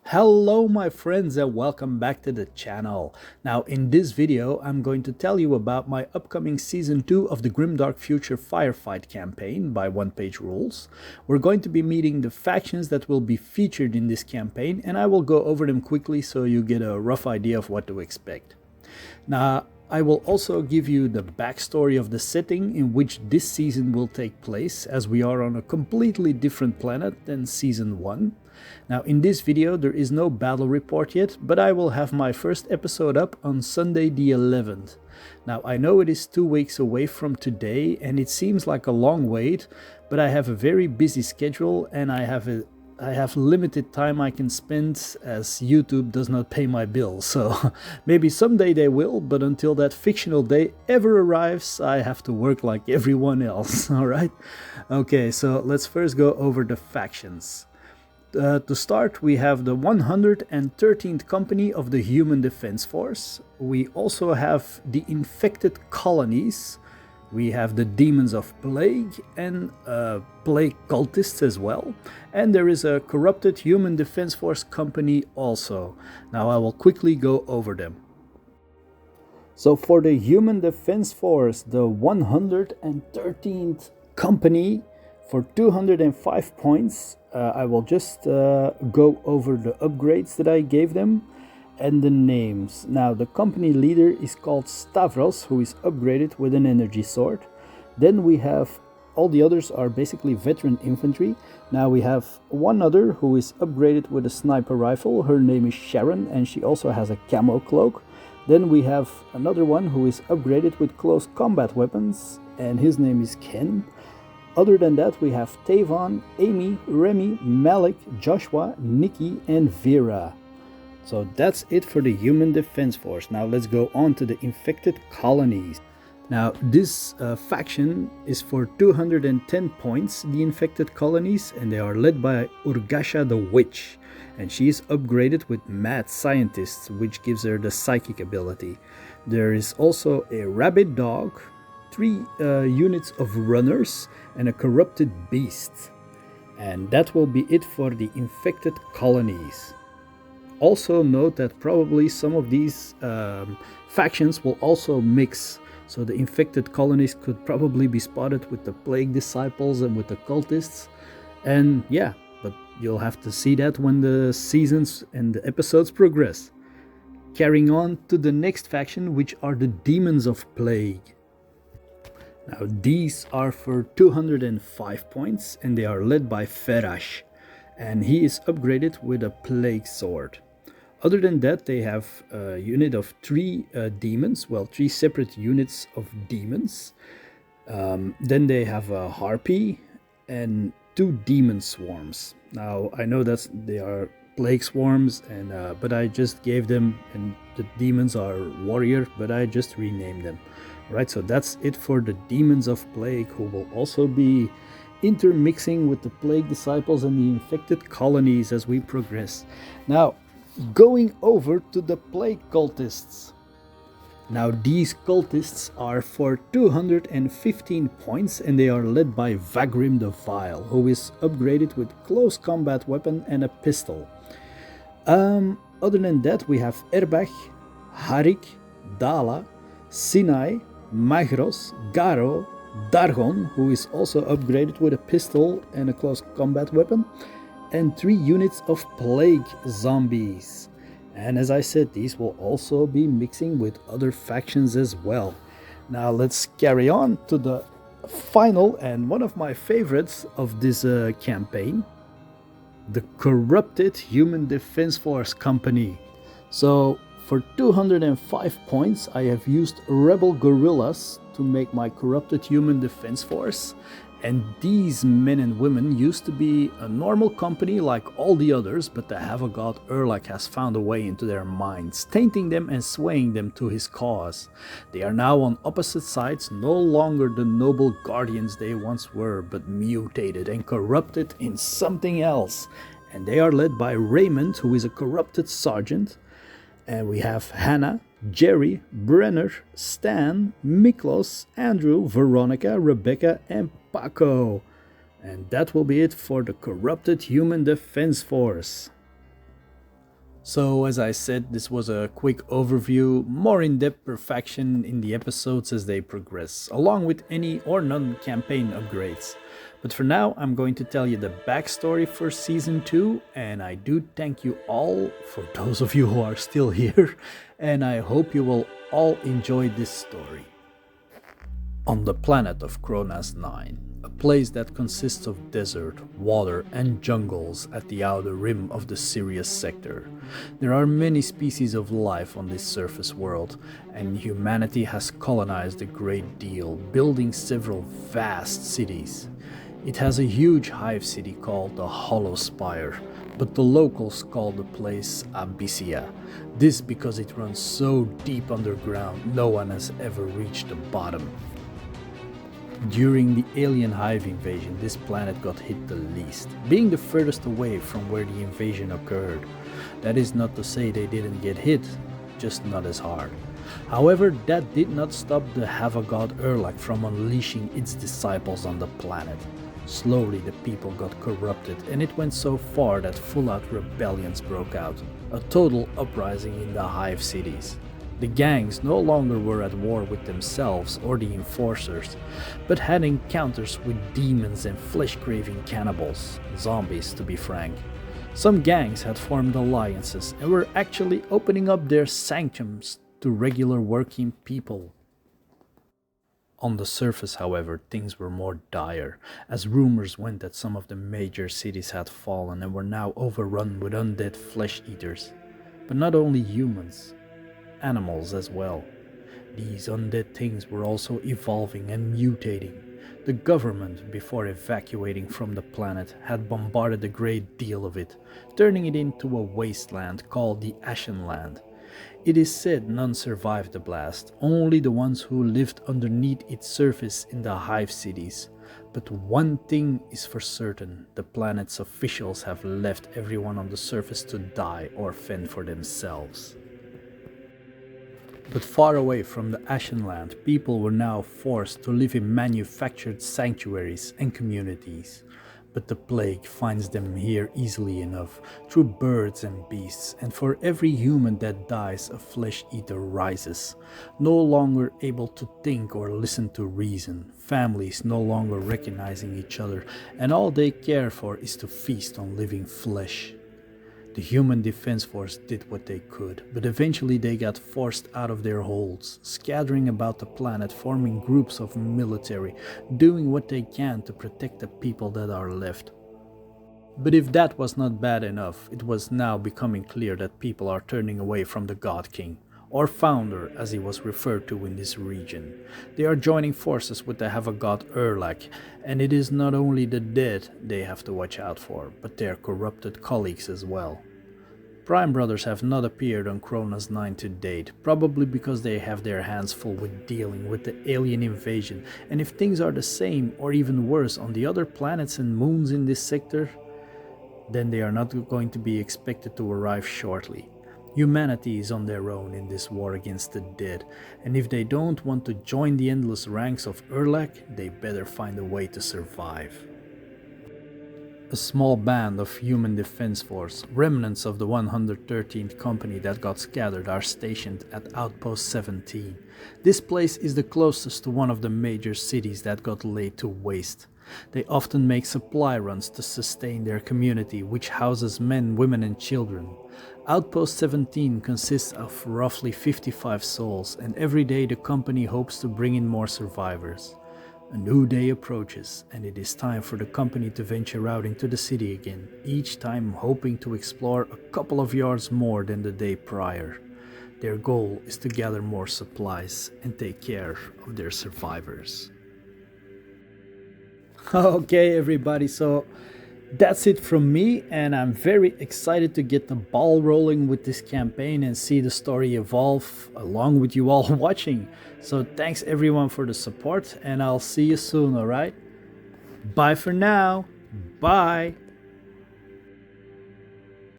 Hello my friends and welcome back to the channel. Now in this video I'm going to tell you about my upcoming season 2 of the Grimdark Future Firefight campaign by One Page Rules. We're going to be meeting the factions that will be featured in this campaign, and I will go over them quickly so you get a rough idea of what to expect. Now, I will also give you the backstory of the setting in which this season will take place, as we are on a completely different planet than season 1. Now, in this video there is no battle report yet, but I will have my first episode up on Sunday the 11th. Now, I know it is 2 weeks away from today and it seems like a long wait, but I have a very busy schedule and I have limited time I can spend, as YouTube does not pay my bills. So maybe someday they will, but until that fictional day ever arrives, I have to work like everyone else. Alright? Okay, so let's first go over the factions. To start, we have the 113th Company of the Human Defense Force. We also have the Infected Colonies. We have the Demons of Plague and Plague Cultists as well. And there is a Corrupted Human Defense Force Company also. Now I will quickly go over them. So for the Human Defense Force, the 113th Company, for 205 points, I will just go over the upgrades that I gave them and the names. Now, the company leader is called Stavros, who is upgraded with an energy sword. Then we have all the others are basically veteran infantry. Now we have one other who is upgraded with a sniper rifle. Her name is Sharon, and she also has a camo cloak. Then we have another one who is upgraded with close combat weapons, and his name is Ken. Other than that, we have Tavon, Amy, Remy, Malik, Joshua, Nikki, and Vera. So that's it for the Human Defense Force. Now let's go on to the Infected Colonies. Now this faction is for 210 points, the Infected Colonies, and they are led by Urgasha the Witch. And she is upgraded with Mad Scientist, which gives her the psychic ability. There is also a Rabid Dog, 3 units of runners, and a corrupted beast. And that will be it for the Infected Colonies. Also note that probably some of these factions will also mix. So the Infected Colonies could probably be spotted with the Plague Disciples and with the Cultists. And yeah, but you'll have to see that when the seasons and the episodes progress. Carrying on to the next faction, which are the Demons of Plague. Now these are for 205 points and they are led by Ferash, and he is upgraded with a Plague Sword. Other than that, they have a unit of 3 demons, well, 3 separate units of demons. Then they have a Harpy and 2 Demon Swarms. Now I know that they are Plague Swarms, and but I just gave them, and the demons are warrior, but I just renamed them. Right, so that's it for the Demons of Plague, who will also be intermixing with the Plague Disciples and the Infected Colonies as we progress. Now, going over to the Plague Cultists. Now, these cultists are for 215 points and they are led by Vagrim the Vile, who is upgraded with close combat weapon and a pistol. Other than that, we have Erbach, Harik, Dala, Sinai, Magros, Garo, Dargon, who is also upgraded with a pistol and a close combat weapon, and 3 units of Plague Zombies. And as I said, these will also be mixing with other factions as well. Now let's carry on to the final and one of my favorites of this campaign, the Corrupted Human Defense Force Company. So for 205 points, I have used Rebel Guerrillas to make my Corrupted Human Defense Force. And these men and women used to be a normal company like all the others, but the Havoc God Erlak has found a way into their minds, tainting them and swaying them to his cause. They are now on opposite sides, no longer the noble guardians they once were, but mutated and corrupted in something else. And they are led by Raymond, who is a corrupted sergeant. And we have Hannah, Jerry, Brenner, Stan, Miklos, Andrew, Veronica, Rebecca, and Paco. And that will be it for the Corrupted Human Defense Force. So, as I said, this was a quick overview, more in-depth perfection in the episodes as they progress, along with any or none campaign upgrades. But for now, I'm going to tell you the backstory for Season 2, and I do thank you all for those of you who are still here, and I hope you will all enjoy this story. On the planet of Kronos 9, a place that consists of desert, water, and jungles at the outer rim of the Sirius sector, there are many species of life on this surface world, and humanity has colonized a great deal, building several vast cities. It has a huge hive city called the Hollow Spire, but the locals call the place Abyssia. This because it runs so deep underground, no one has ever reached the bottom. During the alien hive invasion, this planet got hit the least, being the furthest away from where the invasion occurred. That is not to say they didn't get hit, just not as hard. However, that did not stop the Havoc god Erlak from unleashing its disciples on the planet. Slowly the people got corrupted, and it went so far that full-out rebellions broke out, a total uprising in the hive cities. The gangs no longer were at war with themselves or the enforcers, but had encounters with demons and flesh-craving cannibals, zombies to be frank. Some gangs had formed alliances and were actually opening up their sanctums to regular working people. On the surface, however, things were more dire, as rumors went that some of the major cities had fallen and were now overrun with undead flesh-eaters. But not only humans, animals as well. These undead things were also evolving and mutating. The government, before evacuating from the planet, had bombarded a great deal of it, turning it into a wasteland called the Ashenland. It is said none survived the blast, only the ones who lived underneath its surface in the hive cities. But one thing is for certain, the planet's officials have left everyone on the surface to die or fend for themselves. But far away from the Ashenland, people were now forced to live in manufactured sanctuaries and communities. But the plague finds them here easily enough, through birds and beasts, and for every human that dies, a flesh-eater rises. No longer able to think or listen to reason, families no longer recognizing each other, and all they care for is to feast on living flesh. The Human Defense Force did what they could, but eventually they got forced out of their holds, scattering about the planet, forming groups of military, doing what they can to protect the people that are left. But if that was not bad enough, it was now becoming clear that people are turning away from the God King, or Founder as he was referred to in this region. They are joining forces with the Havoc god Erlak, and it is not only the dead they have to watch out for, but their corrupted colleagues as well. Prime Brothers have not appeared on Kronos 9 to date, probably because they have their hands full with dealing with the alien invasion, and if things are the same or even worse on the other planets and moons in this sector, then they are not going to be expected to arrive shortly. Humanity is on their own in this war against the dead, and if they don't want to join the endless ranks of Erlak, they better find a way to survive. A small band of Human Defense Force, remnants of the 113th Company that got scattered, are stationed at Outpost 17. This place is the closest to one of the major cities that got laid to waste. They often make supply runs to sustain their community, which houses men, women and children. Outpost 17 consists of roughly 55 souls, and every day the company hopes to bring in more survivors. A new day approaches, and it is time for the company to venture out into the city again, each time hoping to explore a couple of yards more than the day prior. Their goal is to gather more supplies and take care of their survivors. Okay everybody, so that's it from me, and I'm very excited to get the ball rolling with this campaign and see the story evolve along with you all watching. So thanks everyone for the support, and I'll see you soon, alright? Bye for now. Bye.